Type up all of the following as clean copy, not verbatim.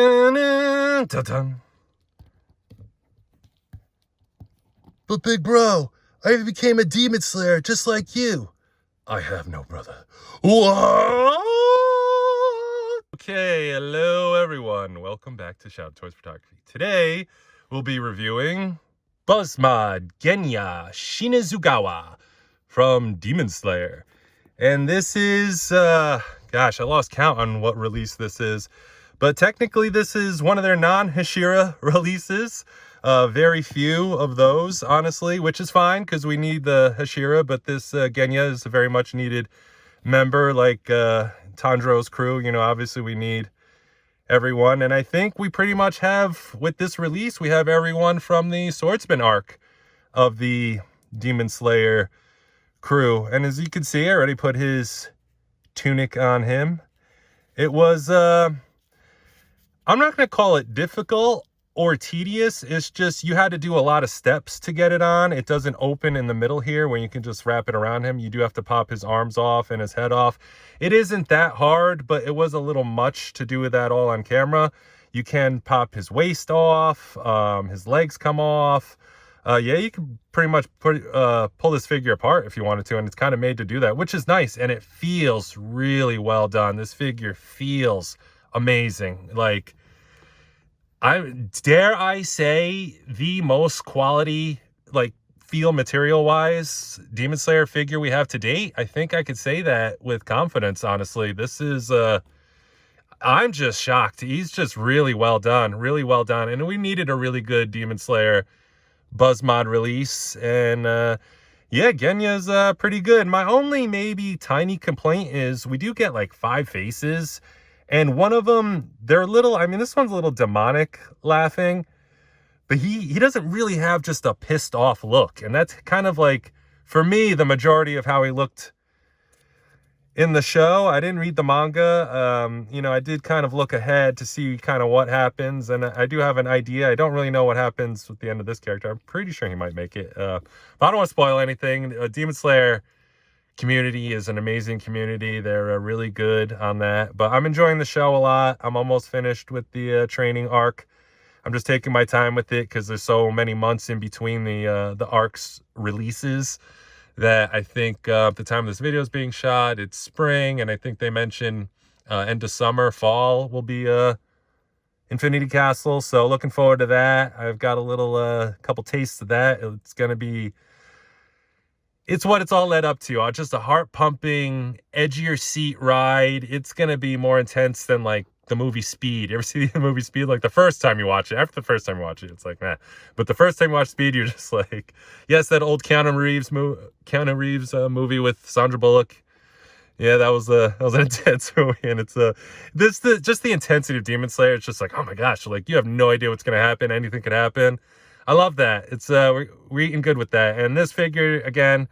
But big bro, I even became a demon slayer just like you. I have no brother. What? Okay, hello everyone. Welcome back to Shadowtoys Photography. Today, we'll be reviewing Buzzmod Genya Shinazugawa from Demon Slayer. And this is, gosh, I lost count on what release this is. But technically, this is one of their non-Hashira releases. Very few of those, honestly, which is fine because we need the Hashira. But this Genya is a very much needed member, like Tanjiro's crew. You know, obviously we need everyone. And I think we pretty much have, with this release, we have everyone from the Swordsman arc of the Demon Slayer crew. And as you can see, I already put his tunic on him. It was, I'm not going to call it difficult or tedious. It's just you had to do a lot of steps to get it on. It doesn't open in the middle here when you can just wrap it around him. You do have to pop his arms off and his head off. It isn't that hard, but it was a little much to do with that all on camera. You can pop his waist off, his legs come off. Yeah, you can pretty much pull this figure apart if you wanted to, and it's kind of made to do that, which is nice, and it feels really well done. This figure feels amazing. Like, dare I say, the most quality, like, feel material-wise Demon Slayer figure we have to date. I think I could say that with confidence, honestly. This is, I'm just shocked. He's just really well done, really well done. And we needed a really good Demon Slayer Buzzmod release. And, yeah, Genya's pretty good. My only maybe tiny complaint is we do get, like, 5 faces. And one of them, they're a little, I mean, this one's a little demonic laughing, but he doesn't really have just a pissed off look. And that's kind of like, for me, the majority of how he looked in the show. I didn't read the manga. You know, I did kind of look ahead to see kind of what happens. And I do have an idea. I don't really know what happens at the end of this character. I'm pretty sure he might make it. But I don't want to spoil anything. Demon Slayer community is an amazing community. They're really good on that, but I'm enjoying the show a lot. I'm almost finished with the training arc. I'm just taking my time with it because there's so many months in between the arc's releases that I think at the time this video is being shot, it's spring, and I think they mentioned end of summer, fall will be Infinity Castle. So looking forward to that. I've got a little couple tastes of that. It's gonna be, it's what it's all led up to. Just a heart-pumping, edgier seat ride. It's going to be more intense than, like, the movie Speed. You ever see the movie Speed? Like, the first time you watch it. After the first time you watch it, it's like, man. But the first time you watch Speed, you're just like, yes, that old Keanu Reeves movie with Sandra Bullock. Yeah, that was an intense movie. And it's just the intensity of Demon Slayer. It's just like, oh my gosh, like, you have no idea what's going to happen. Anything could happen. I love that. It's we're eating good with that. And this figure, again,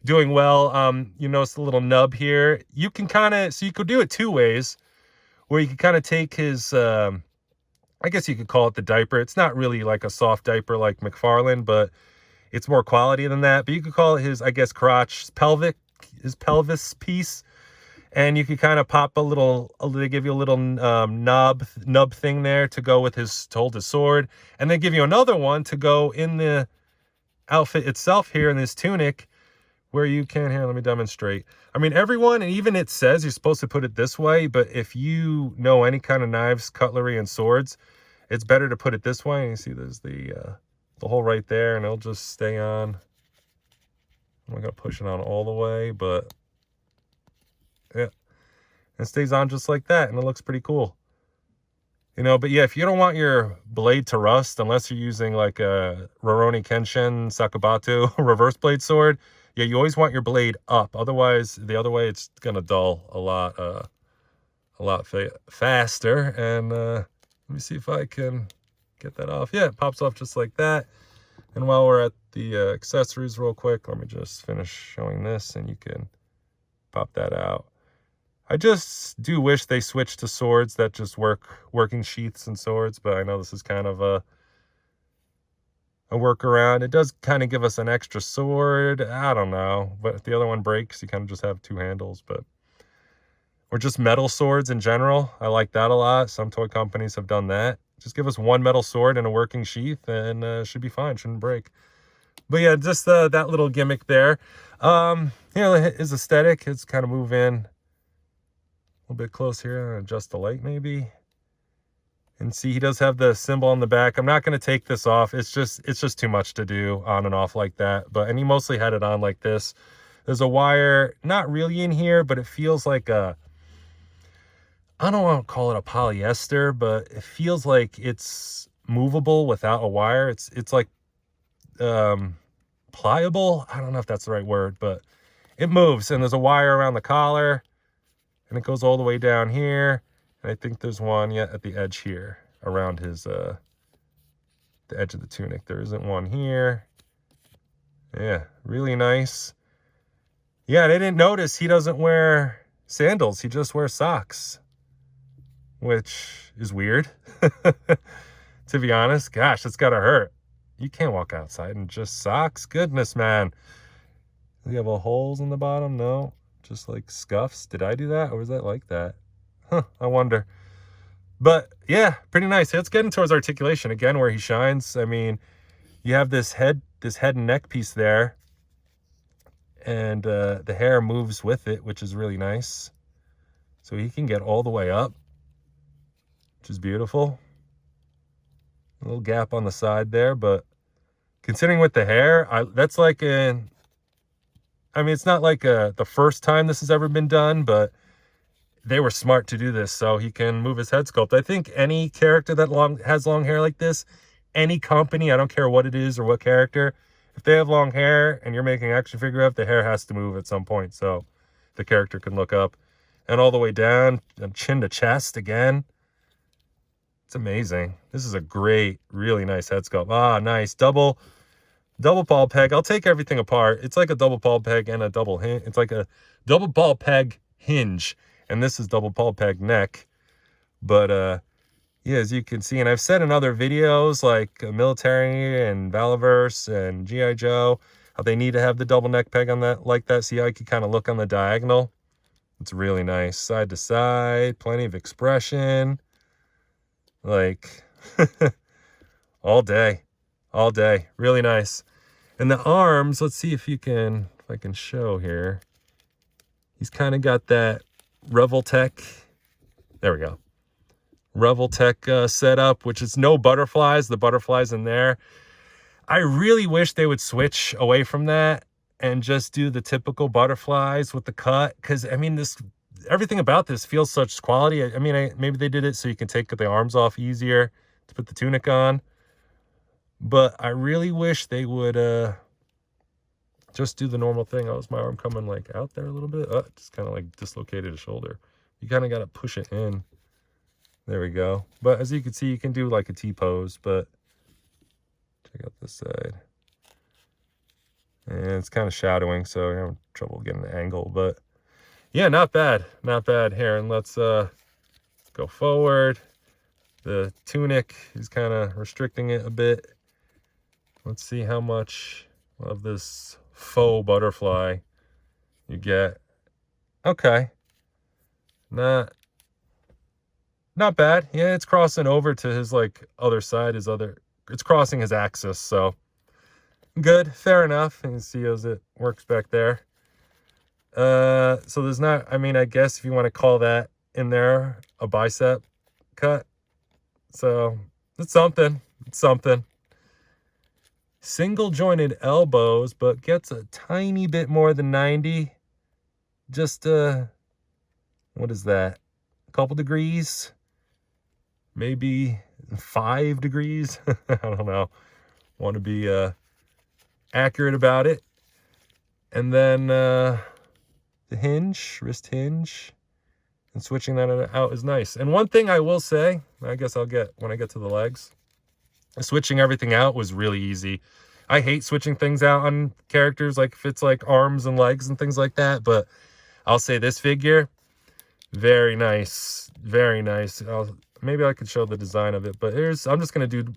doing well. You notice the little nub here. You can kind of, so you could do it 2 ways, where you could kind of take his, I guess you could call it the diaper. It's not really like a soft diaper like McFarlane, but it's more quality than that. But you could call it his, I guess, crotch, his pelvis piece. And you could kind of pop a little, they give you a little nub thing there to go with to hold his sword. And they give you another one to go in the outfit itself here in this tunic, where you can, here, let me demonstrate. I mean, everyone, and even it says you're supposed to put it this way, but if you know any kind of knives, cutlery, and swords, it's better to put it this way. And you see there's the hole right there, and it'll just stay on. I'm not going to push it on all the way, but yeah, it stays on just like that, and it looks pretty cool. You know, but yeah, if you don't want your blade to rust, unless you're using like a Rurouni Kenshin Sakubatu reverse blade sword, yeah, you always want your blade up. Otherwise, the other way, it's going to dull a lot faster. And let me see if I can get that off. Yeah, it pops off just like that. And while we're at the accessories real quick, let me just finish showing this, and you can pop that out. I just do wish they switched to swords that just working sheaths and swords, but I know this is kind of a workaround. It does kind of give us an extra sword. I don't know, but if the other one breaks, you kind of just have 2 handles. But or just metal swords in general. I like that a lot. Some toy companies have done that. Just give us one metal sword and a working sheath, and should be fine. Shouldn't break. But yeah, just that little gimmick there. His aesthetic. It's kind of move in a little bit close here. Adjust the light maybe. And see, he does have the symbol on the back. I'm not going to take this off. It's just too much to do on and off like that. And he mostly had it on like this. There's a wire, not really in here, but it feels like I don't want to call it a polyester, but it feels like it's movable without a wire. It's like pliable. I don't know if that's the right word, but it moves. And there's a wire around the collar, and it goes all the way down here. And I think there's one yet at the edge here around his the edge of the tunic. There isn't one here. Yeah, really nice. Yeah, and I didn't notice he doesn't wear sandals. He just wears socks, which is weird. To be honest, gosh, it's gotta hurt. You can't walk outside in just socks. Goodness, man. Do you have holes in the bottom? No, just like scuffs. Did I do that, or was that like that? Huh, I wonder. But yeah, pretty nice. Let's get into his articulation again, where he shines. I mean, you have this head and neck piece there, and the hair moves with it, which is really nice. So he can get all the way up, which is beautiful. A little gap on the side there, but considering with the hair, that's like I mean, it's not like the first time this has ever been done, but they were smart to do this so he can move his head sculpt. I think any character that has long hair like this, any company, I don't care what it is or what character, if they have long hair and you're making action figure of, the hair has to move at some point so the character can look up. And all the way down, chin to chest again. It's amazing. This is a great, really nice head sculpt. Ah, nice. Double ball peg. I'll take everything apart. It's like a double ball peg and a double hinge. It's like a double ball peg hinge. And this is double ball peg neck. But yeah, as you can see, and I've said in other videos like military and Valaverse and G.I. Joe, how they need to have the double neck peg on that like that. See how you can kind of look on the diagonal? It's really nice. Side to side, plenty of expression. Like all day. Really nice. And the arms, let's see if I can show here. He's kind of got that Revoltech. There we go. Revoltech setup, which is no butterflies. The butterflies in there. I really wish they would switch away from that and just do the typical butterflies with the cut. Because, I mean, everything about this feels such quality. I mean, maybe they did it so you can take the arms off easier to put the tunic on. But I really wish they would just do the normal thing. Oh, is my arm coming like out there a little bit? Oh, just kind of like dislocated a shoulder. You kind of got to push it in. There we go. But as you can see, you can do like a T-pose, but check out this side. And it's kind of shadowing, so you're having trouble getting the angle. But yeah, not bad. Not bad here. And let's go forward. The tunic is kind of restricting it a bit. Let's see how much of this faux butterfly you get. Okay. Not bad. Yeah, it's crossing over to his like other side, it's crossing his axis, so good, fair enough. You can see as it works back there. So there's not, I mean, I guess if you want to call that in there a bicep cut. So it's something. Single jointed elbows, but gets a tiny bit more than 90. Just what is that? A couple degrees? Maybe 5 degrees? I don't know. Want to be accurate about it. And then the hinge, wrist hinge, and switching that out is nice. And one thing I will say, I guess I'll get when I get to the legs, switching everything out was really easy. I hate switching things out on characters, like if it's like arms and legs and things like that, but I'll say this figure, very nice, very nice. Maybe I could show the design of it, but I'm just going to do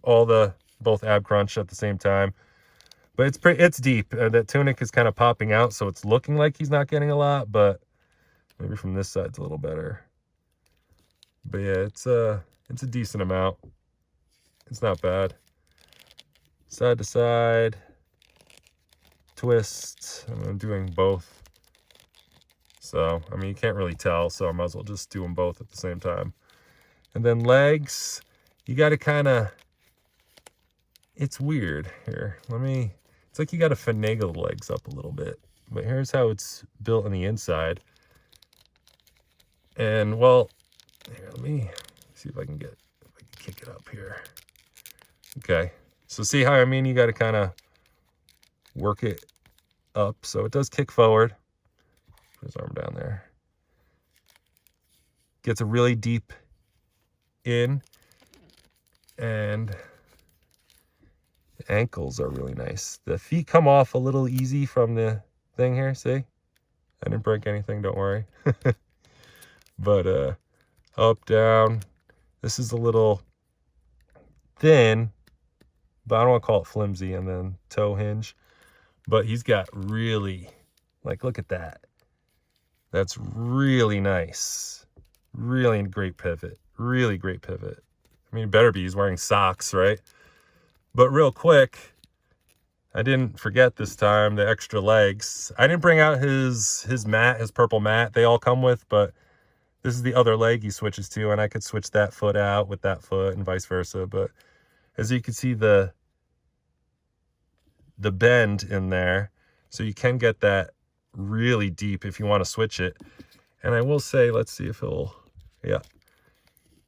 both ab crunch at the same time. But it's deep. That tunic is kind of popping out, so it's looking like he's not getting a lot, but Maybe from this side's a little better. But yeah, it's a decent amount. It's not bad. Side to side, twist. I'm doing both. So, I mean, you can't really tell, so I might as well just do them both at the same time. And then legs, you got to kind of, it's weird here. It's like you got to finagle the legs up a little bit. But here's how it's built on the inside. And, well, here, let me see if I can kick it up here. Okay. So see how, I mean, you got to kind of work it up. So it does kick forward. Put his arm down there. Gets a really deep in. And the ankles are really nice. The feet come off a little easy from the thing here, see? I didn't break anything, don't worry. But up, down. This is a little thin, but I don't want to call it flimsy. And then toe hinge. But he's got really, like, look at that. That's really nice. Really great pivot. Really great pivot. I mean, better be. He's wearing socks, right? But real quick, I didn't forget this time the extra legs. I didn't bring out his mat, his purple mat they all come with, but this is the other leg he switches to, and I could switch that foot out with that foot and vice versa. But as you can see, the bend in there, so you can get that really deep if you want to switch it. And I will say, let's see if it'll, yeah.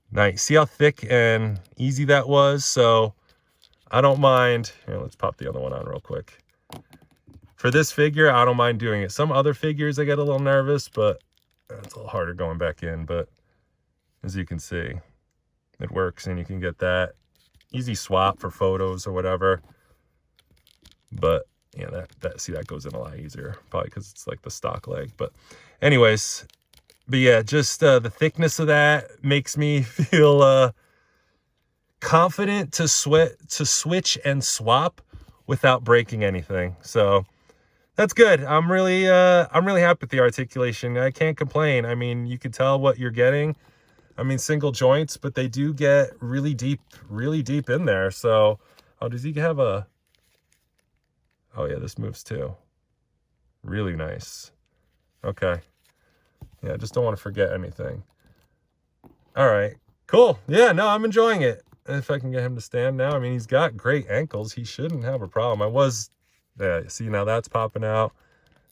Nice. See how thick and easy that was? So I don't mind. Here, let's pop the other one on real quick. For this figure, I don't mind doing it. Some other figures, I get a little nervous, but it's a little harder going back in. But as you can see, it works, and you can get that easy swap for photos or whatever. But yeah, see, that goes in a lot easier, probably because it's like the stock leg. But anyways, but yeah, just the thickness of that makes me feel confident to switch and swap without breaking anything. So that's good. I'm really happy with the articulation. I can't complain. I mean, you can tell what you're getting. I mean, single joints, but they do get really deep in there. So, oh, does he have a? Oh yeah, this moves too. Really nice. Okay. Yeah, I just don't want to forget anything. All right, cool. Yeah, no, I'm enjoying it. If I can get him to stand now, I mean, he's got great ankles. He shouldn't have a problem. Yeah, see, now that's popping out.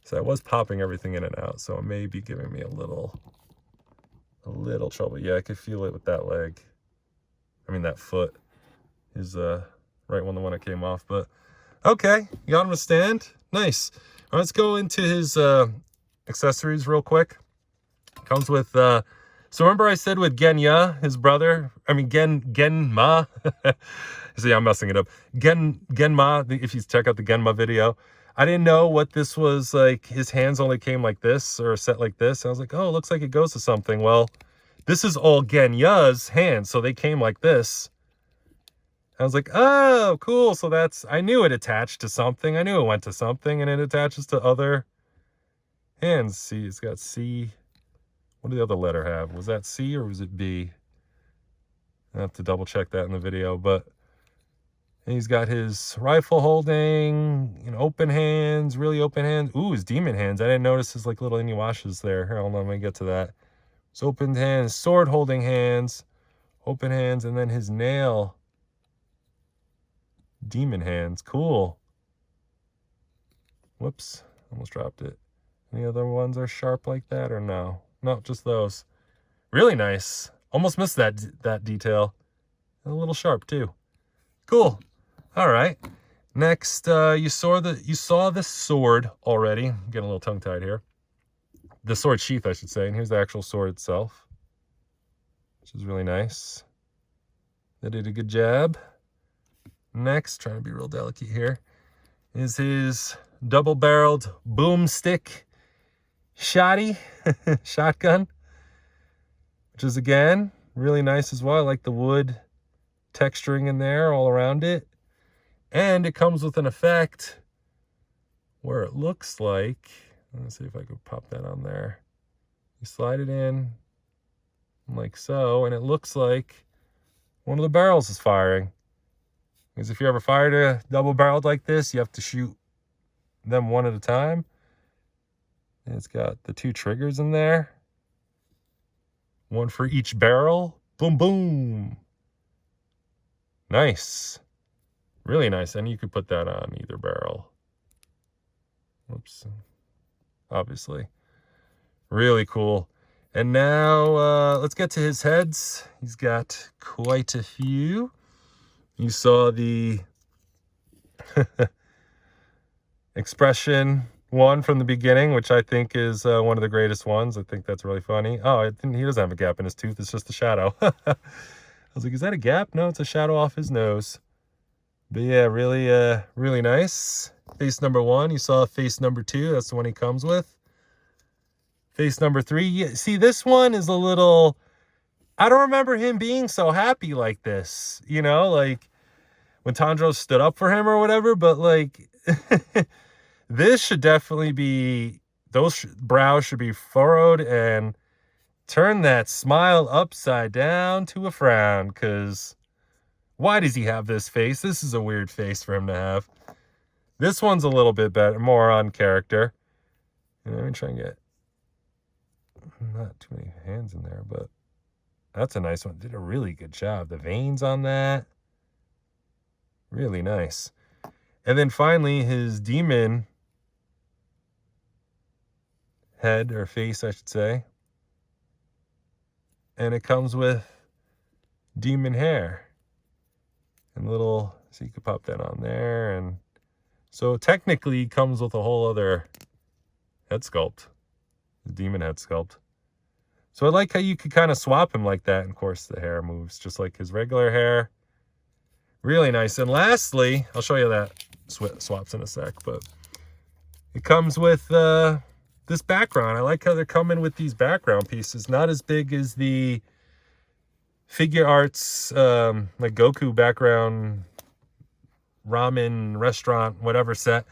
So I was popping everything in and out. So it may be giving me a little trouble. Yeah, I could feel it with that leg. I mean, that foot is right when the one that came off. But okay, you got him to stand. Nice. All right, let's go into his accessories real quick. Comes with, so remember I said with Genya, his brother, I mean, Genma, see, I'm messing it up. Genma, if you check out the Genma video, I didn't know what this was like. His hands only came like this or set like this. I was like, oh, it looks like it goes to something. Well, this is all Genya's hands, so they came like this. I was like, oh, cool. So I knew it attached to something. I knew it went to something, and it attaches to other hands. See, it's got C. What did the other letter have? Was that C or was it B? I have to double check that in the video. But he's got his rifle holding, open hands, really open hands. Ooh, his demon hands. I didn't notice his like little Inuwashas there. Here, hold on, let me get to that. His open hands, sword holding hands, open hands, and then his nail. Demon hands. Cool. Whoops, almost dropped it. Any other ones are sharp like that or no? No, just those. Really nice. Almost missed that detail. A little sharp too. Cool. All right. Next, you saw the sword already. I'm getting a little tongue-tied here. The sword sheath, I should say. And here's the actual sword itself, which is really nice. They did a good job. Next, trying to be real delicate here, is his double-barreled boomstick shotgun, which is, again, really nice as well. I like the wood texturing in there all around it. And it comes with an effect where it looks like, let's see if I could pop that on there. You slide it in like so, and it looks like one of the barrels is firing. Because if you ever fired a double-barreled like this, you have to shoot them one at a time. And it's got the 2 triggers in there. One for each barrel. Boom, boom. Nice. Really nice. And you could put that on either barrel. Oops. Obviously. Really cool. And now let's get to his heads. He's got quite a few. You saw the expression one from the beginning, which I think is one of the greatest ones. I think that's really funny. Oh, he doesn't have a gap in his tooth. It's just a shadow. I was like, is that a gap? No, it's a shadow off his nose. But yeah, really, really nice. Face number 1. You saw face number 2. That's the one he comes with. Face number 3. Yeah, see, this one is a little... I don't remember him being so happy like this, you know, like when Tandros stood up for him or whatever, but like this should definitely be, those brows should be furrowed and turn that smile upside down to a frown, because why does he have this face? This is a weird face for him to have. This one's a little bit better, more on character. Let me try and get not too many hands in there, but that's a nice one. Did a really good job. The veins on that. Really nice. And then finally, his demon head, or face, I should say. And it comes with demon hair. And little, so you could pop that on there. And so technically it comes with a whole other head sculpt. The demon head sculpt. So I like how you could kind of swap him like that. And of course, the hair moves just like his regular hair. Really nice. And lastly, I'll show you that swaps in a sec, but it comes with this background. I like how they're coming with these background pieces. Not as big as the figure arts, like Goku background, ramen, restaurant, whatever set.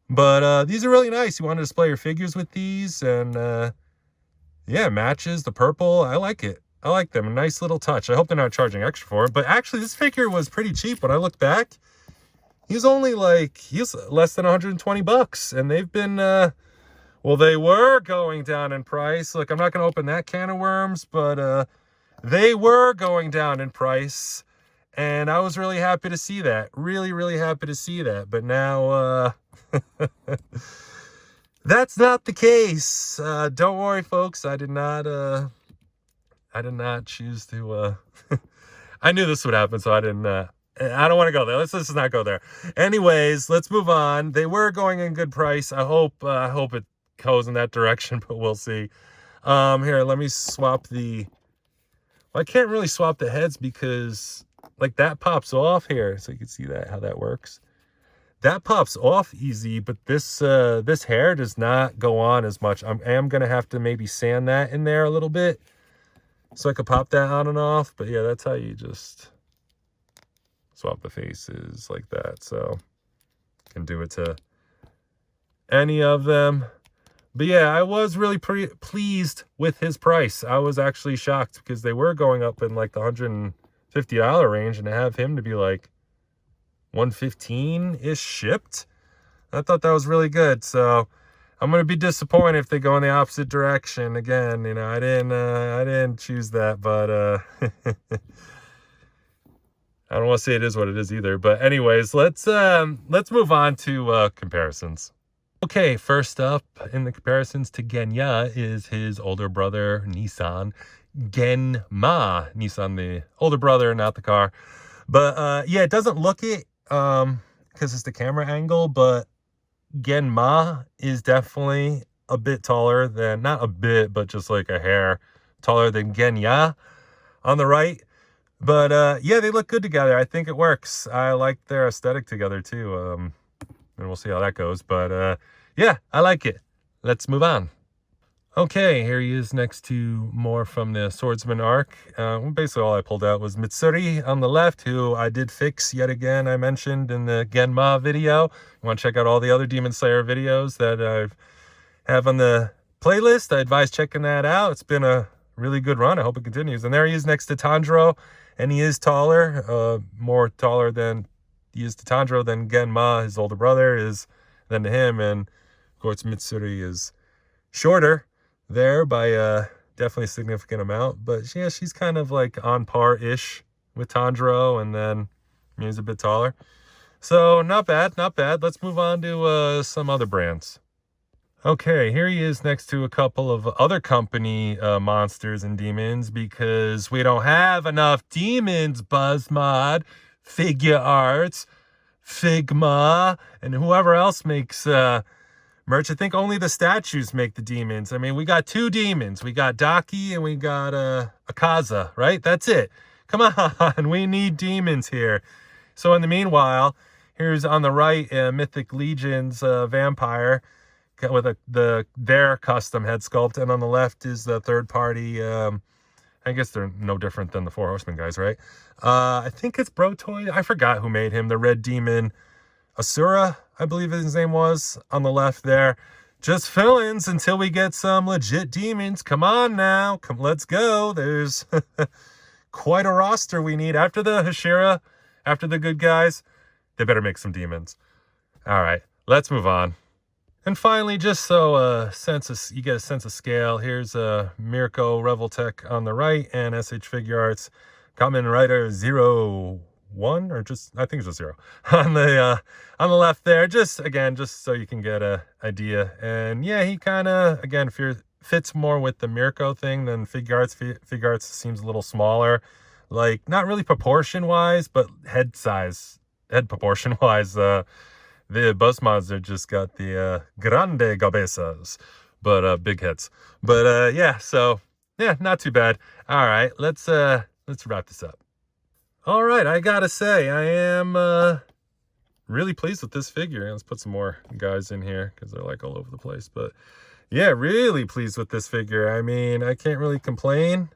But these are really nice. You want to display your figures with these, and yeah, matches the purple. I like it. I like them. A nice little touch. I hope they're not charging extra for it. But actually, this figure was pretty cheap. When I look back, he's only like, he's less than 120 bucks. And they've been, well, they were going down in price. Look, I'm not going to open that can of worms, but they were going down in price. And I was really happy to see that. Really, really happy to see that. But now, that's not the case. Don't worry, folks. I did not choose to, I knew this would happen, so I didn't, I don't want to go there. Let's just not go there. Anyways, let's move on. They were going in good price. I hope it goes in that direction, but we'll see. Here, let me swap the, well, I can't really swap the heads because like that pops off here. So you can see that, how that works. That pops off easy, but this this hair does not go on as much. I am going to have to maybe sand that in there a little bit so I could pop that on and off. But yeah, that's how you just swap the faces like that. So you can do it to any of them. But yeah, I was really pleased with his price. I was actually shocked because they were going up in like the $150 range, and to have him to be like $115-ish shipped, I thought that was really good. So I'm gonna be disappointed if they go in the opposite direction again. You know, I didn't choose that, but I don't want to say it is what it is either. But anyways, let's move on to comparisons. Okay, first up in the comparisons to Genya is his older brother Nissan Genma. Nissan, the older brother, not the car. But yeah, it doesn't look it because it's the camera angle, but Genma is definitely a bit taller than, not a bit, but just like a hair taller than Genya on the right. But yeah, they look good together. I think it works. I like their aesthetic together too. And we'll see how that goes. But yeah, I like it. Let's move on. Okay, here he is next to more from the Swordsman arc. Basically all I pulled out was Mitsuri on the left, who I did fix yet again. I mentioned in the Genma video. You want to check out all the other Demon Slayer videos that I have on the playlist. I advise checking that out. It's been a really good run. I hope it continues. And there he is next to Tanjiro, and he is taller, more taller than he is to Tanjiro than Genma, his older brother, is than to him. And of course, Mitsuri is shorter there by definitely a significant amount. But yeah, she's kind of like on par-ish with Tanjiro, and then he's a bit taller. So not bad, not bad. Let's move on to some other brands. Okay, here he is next to a couple of other company monsters and demons, because we don't have enough demons, Buzzmod, Figure Arts, Figma, and whoever else makes merch. I think only the statues make the demons. I mean, we got 2 demons. We got Daki and we got Akaza, right? That's it. Come on, we need demons here. So in the meanwhile, here's on the right, Mythic Legion's vampire with their custom head sculpt, and on the left is the third party. I guess they're no different than the Four Horsemen guys, right? I think it's Brotoy. I forgot who made him. The red demon, Asura, I believe his name was, on the left there. Just fill-ins until we get some legit demons. Come on now, let's go. There's quite a roster we need after the Hashira, after the good guys. They better make some demons. All right, let's move on. And finally, just so you get a sense of scale, here's Mirko Reveltech on the right and SH Figure Arts Kamen Rider 01, or just, I think it's just 0 on the left there. Just so you can get a idea. And yeah, he kind of again fits more with the Mirko thing than Figure Arts. Figure Arts seems a little smaller, like not really proportion wise, but head proportion wise. The Buzzmods are just got the grande cabezas, but big heads. But yeah, so yeah, not too bad. All right, let's wrap this up. All right, I gotta say, I am really pleased with this figure. Let's put some more guys in here because they're like all over the place. But yeah, really pleased with this figure. I mean, I can't really complain.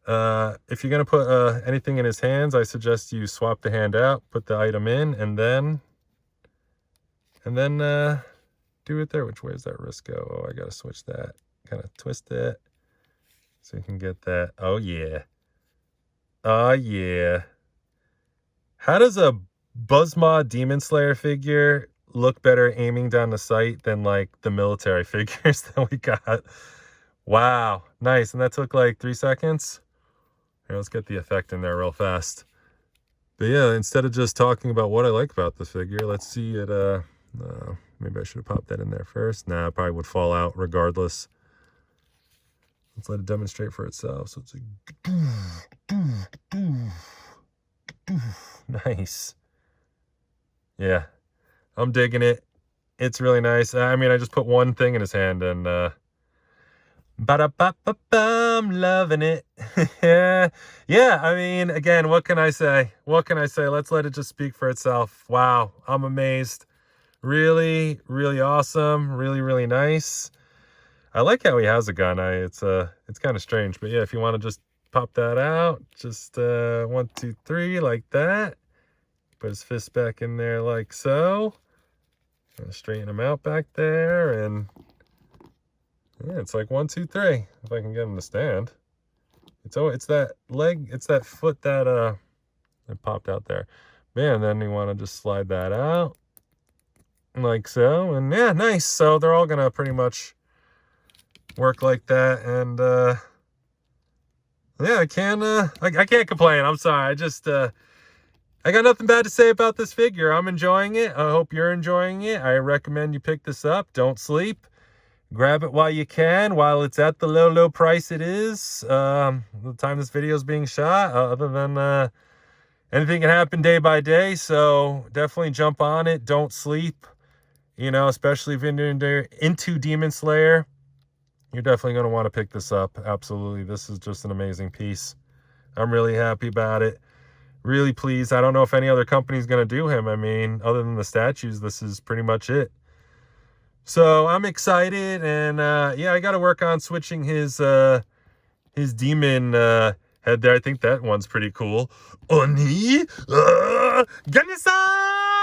If you're gonna put anything in his hands, I suggest you swap the hand out, put the item in, and then do it there. Which way does that wrist go? Oh, I gotta switch that. Kind of twist it so you can get that. Oh yeah. Oh yeah. How does a Buzzmod Demon Slayer figure look better aiming down the sight than like the military figures that we got? Wow, nice. And that took like 3 seconds. Here, let's get the effect in there real fast. But yeah, instead of just talking about what I like about the figure, let's see it. Maybe I should have popped that in there first. Nah, it probably would fall out regardless. Let's let it demonstrate for itself. So it's like, nice. Yeah, I'm digging it. It's really nice. I mean, I just put one thing in his hand and I'm loving it. Yeah, I mean, again, what can I say? Let's let it just speak for itself. Wow, I'm amazed. Really, really awesome. Really, really nice. I like how he has a gun. It's kind of strange, but yeah, if you want to just pop that out, just 1, 2, 3, like that. Put his fist back in there like so. Straighten him out back there, and yeah, it's like 1, 2, 3. If I can get him to stand. It's that leg, it's that foot that popped out there. Man, then you want to just slide that out like so, and yeah, nice. So they're all gonna pretty much work like that, and yeah, I can't complain. I'm sorry. I got nothing bad to say about this figure. I'm enjoying it. I hope you're enjoying it. I recommend you pick this up. Don't sleep. Grab it while you can, while it's at the low price it is. The time this video is being shot, other than anything can happen day by day. So definitely jump on it. Don't sleep. You know, especially if you're into Demon Slayer, you're definitely going to want to pick this up. Absolutely. This is just an amazing piece. I'm really happy about it. Really pleased. I don't know if any other company is going to do him. I mean, other than the statues, this is pretty much it. So I'm excited, and yeah, I got to work on switching his demon head there. I think that one's pretty cool. Oni, Genya-san!